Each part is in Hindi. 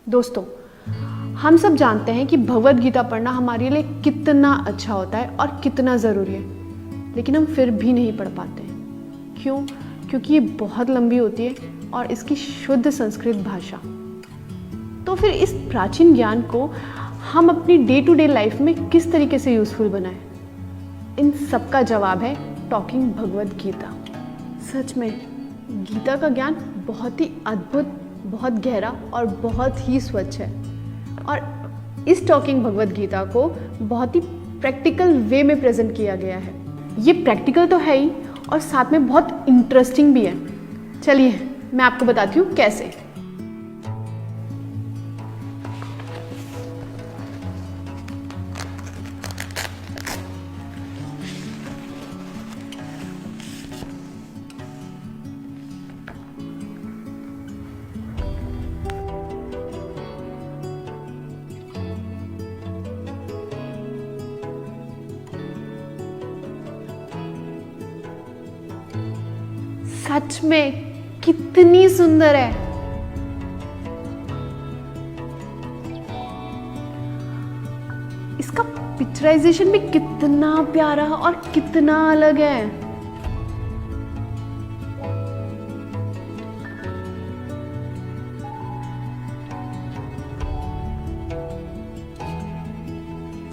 दोस्तों, हम सब जानते हैं कि भगवद गीता पढ़ना हमारे लिए कितना अच्छा होता है और कितना ज़रूरी है, लेकिन हम फिर भी नहीं पढ़ पाते हैं। क्यों? क्योंकि ये बहुत लंबी होती है और इसकी शुद्ध संस्कृत भाषा। तो फिर इस प्राचीन ज्ञान को हम अपनी डे टू डे लाइफ में किस तरीके से यूज़फुल बनाएं? इन सब का जवाब है टॉकिंग भगवद गीता। सच में गीता का ज्ञान बहुत ही अद्भुत, बहुत गहरा और बहुत ही स्वच्छ है। और इस टॉकिंग भगवद गीता को बहुत ही प्रैक्टिकल वे में प्रेजेंट किया गया है। ये प्रैक्टिकल तो है ही और साथ में बहुत इंटरेस्टिंग भी है। चलिए मैं आपको बताती हूँ कैसे। सच में कितनी सुंदर है। इसका पिक्चराइजेशन भी कितना प्यारा और कितना अलग है।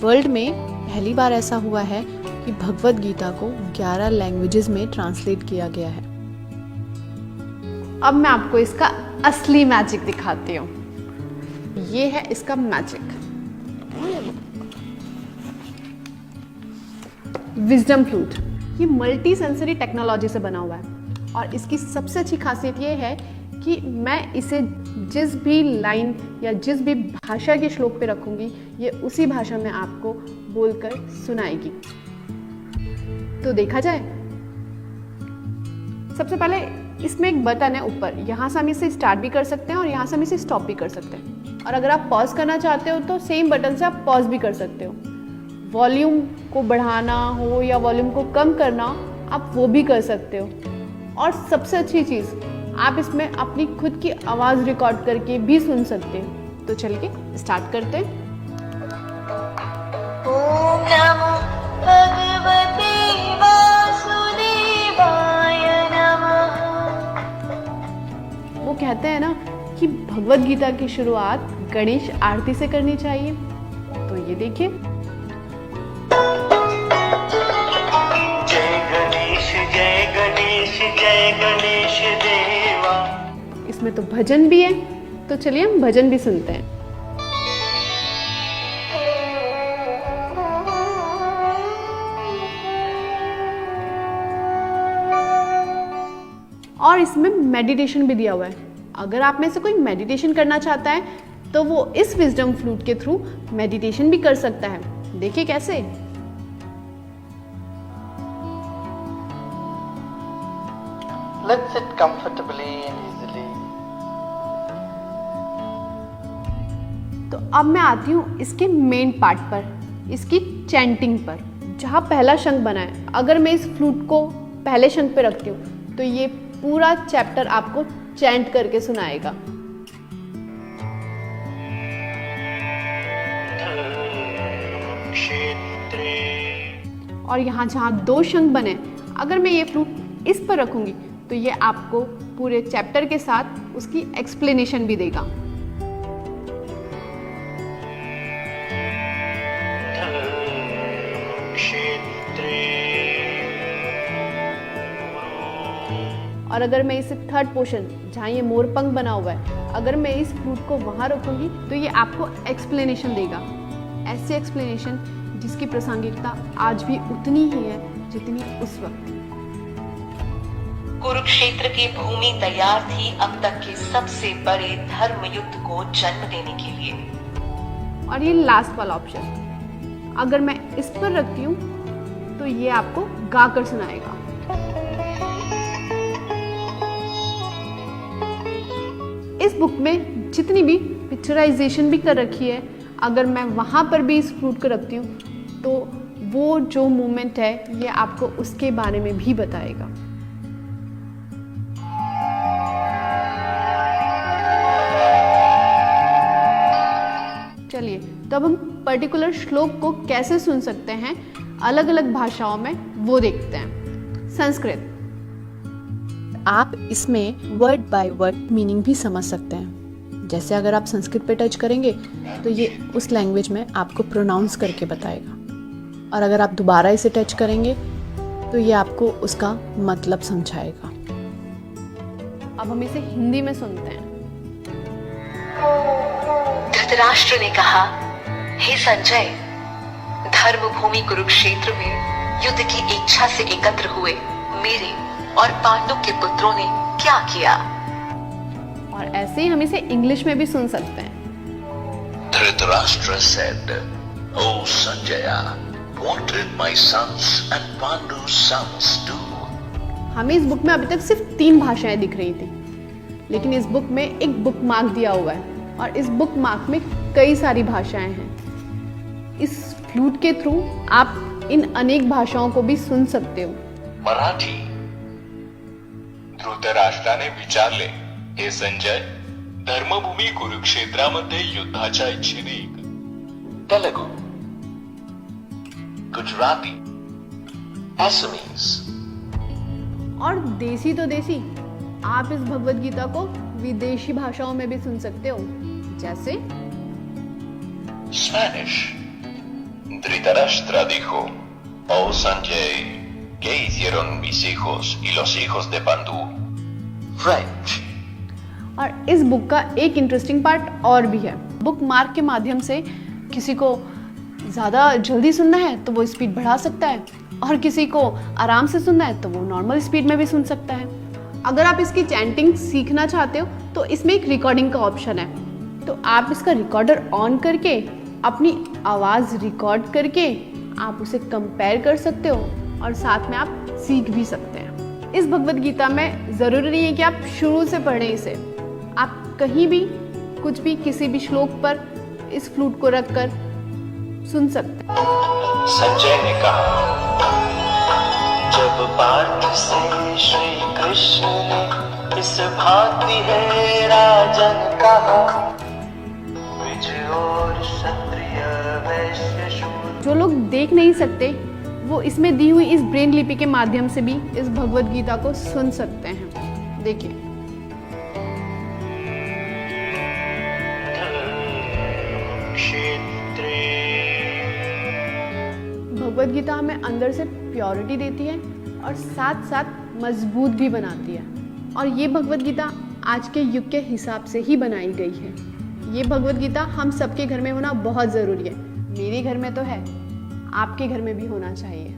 वर्ल्ड में पहली बार ऐसा हुआ है कि भगवद गीता को 11 लैंग्वेजेस में ट्रांसलेट किया गया है। अब मैं आपको इसका असली मैजिक दिखाती हूँ। ये है इसका मैजिक, विजडम फ्लूट। ये मल्टी सेंसरी टेक्नोलॉजी से बना हुआ है और इसकी सबसे अच्छी खासियत ये है कि मैं इसे जिस भी लाइन या जिस भी भाषा के श्लोक पे रखूंगी, ये उसी भाषा में आपको बोलकर सुनाएगी। तो देखा जाए, सबसे पहले इसमें एक बटन है ऊपर, यहाँ से हम इसे स्टार्ट भी कर सकते हैं और यहाँ से हम इसे स्टॉप भी कर सकते हैं। और अगर आप पॉज करना चाहते हो तो सेम बटन से आप पॉज भी कर सकते हो। वॉल्यूम को बढ़ाना हो या वॉल्यूम को कम करना, आप वो भी कर सकते हो। और सबसे अच्छी चीज़, आप इसमें अपनी खुद की आवाज़ रिकॉर्ड करके भी सुन सकते हो। तो चलिए स्टार्ट करते हैं। ओम नमो भगवते वासुदेवाय नमः। वो कहते हैं ना कि भगवद गीता की शुरुआत गणेश आरती से करनी चाहिए। तो ये देखिए, जय गणेश जय गणेश जय गणेश देवा। इसमें तो भजन भी है, तो चलिए हम भजन भी सुनते हैं। और इसमें मेडिटेशन भी दिया हुआ है। अगर आप में से कोई मेडिटेशन करना चाहता है तो वो इस विजडम फ्लूट के थ्रू मेडिटेशन भी कर सकता है। देखिए कैसे। Let's sit comfortably and easily. तो अब मैं आती हूँ इसके मेन पार्ट पर, इसकी चैंटिंग पर, जहाँ पहला शंख बना है। अगर मैं इस फ्लूट को पहले शंख पे रखती हूँ तो ये पूरा चैप्टर आपको चैंट करके सुनाएगा। और यहाँ जहाँ 2 शंख बने, अगर मैं ये फ्लूट इस पर रखूंगी तो ये आपको पूरे चैप्टर के साथ उसकी एक्सप्लेनेशन भी देगा। और अगर मैं इसे थर्ड पोर्शन, जहाँ ये मोरपंख बना हुआ है, अगर मैं इस फ्लूट को वहाँ रखूंगी तो ये आपको एक्सप्लेनेशन देगा। ऐसी एक्सप्लेनेशन जिसकी प्रासंगिकता आज भी उतनी ही है जितनी उस वक्त। कुरुक्षेत्र की भूमि तैयार थी अब तक के सबसे बड़े धर्म युद्ध को जन्म देने के लिए। और ये लास्ट वाला ऑप्शन, अगर मैं इस पर रखती हूँ तो ये आपको गाकर सुनाएगा। इस बुक में जितनी भी पिक्चराइजेशन भी कर रखी है, अगर मैं वहाँ पर भी इस फ्लूट को रखती हूँ तो वो जो मोमेंट है ये आपको उसके बारे में भी बताएगा। तब हम पर्टिकुलर श्लोक को कैसे सुन सकते हैं अलग अलग भाषाओं में, वो देखते हैं। संस्कृत, आप इसमें वर्ड बाय वर्ड मीनिंग भी समझ सकते हैं। जैसे अगर आप संस्कृत पे टच करेंगे तो ये उस लैंग्वेज में आपको प्रोनाउंस करके बताएगा, और अगर आप दोबारा इसे टच करेंगे तो ये आपको उसका मतलब समझाएगा। अब हम इसे हिंदी में सुनते हैं। धृतराष्ट्र ने कहा, हे संजय, धर्मभूमि कुरुक्षेत्र में युद्ध की इच्छा से एकत्र हुए मेरे और पांडु के पुत्रों ने क्या किया। और ऐसे ही हम इसे इंग्लिश में भी सुन सकते हैं। Dhritarashtra said, "O Sanjaya, what did my sons and Pandu's sons do?" हमें इस बुक में अभी तक सिर्फ 3 भाषाएं दिख रही थी, लेकिन इस बुक में एक बुक मार्क दिया हुआ है और इस बुक मार्क में कई सारी भाषाएं हैं। इस फ्लूट के थ्रू आप इन अनेक भाषाओं को भी सुन सकते हो। मराठी. धृतराष्ट्राने विचारले, हे संजय, धर्मभूमी कुरुक्षेत्रामध्ये युद्धाच्या इच्छेने Telugu, Gujarati, Assamese. और देसी तो देसी, आप इस भगवद गीता को विदेशी भाषाओं में भी सुन सकते हो, जैसे Spanish. Dhritarashtra dijo, "Oh Sanjay, ¿qué hicieron mis hijos y los hijos de Pandu?" French. और इस बुक का एक इंटरेस्टिंग पार्ट और भी है। बुक मार्क के माध्यम से किसी को ज़्यादा जल्दी सुनना है तो वो स्पीड बढ़ा सकता है, और किसी को आराम से सुनना है तो वो नॉर्मल स्पीड में भी सुन सकता है। अगर आप इसकी चैंटिंग सीखना चाहते हो तो इसमें एक रिकॉर्डिंग का ऑप्शन है, तो आप इसका रिकॉर्डर ऑन करके अपनी आवाज़ रिकॉर्ड करके आप उसे कंपेयर कर सकते हो और साथ में आप सीख भी सकते हैं। इस भगवद गीता में ज़रूरी नहीं है कि आप शुरू से पढ़ें इसे, आप कहीं भी कुछ भी किसी भी श्लोक पर इस फ्लूट को रखकर सुन सकते हैं। संजय ने कहा, जब पाठ से श्री कृष्ण ने इस भांति है राजन कहा, द्विज और क्षत्रिय वैश्य शूद्र। जो लोग देख नहीं सकते वो इसमें दी हुई इस ब्रेन लिपि के माध्यम से भी इस भगवद गीता को सुन सकते हैं। देखिए, क्षेत्रे भगवद गीता हमें अंदर से प्योरिटी देती है और साथ साथ मजबूत भी बनाती है, और ये भगवद गीता आज के युग के हिसाब से ही बनाई गई है। ये भगवद गीता हम सबके घर में होना बहुत ज़रूरी है। मेरे घर में तो है, आपके घर में भी होना चाहिए।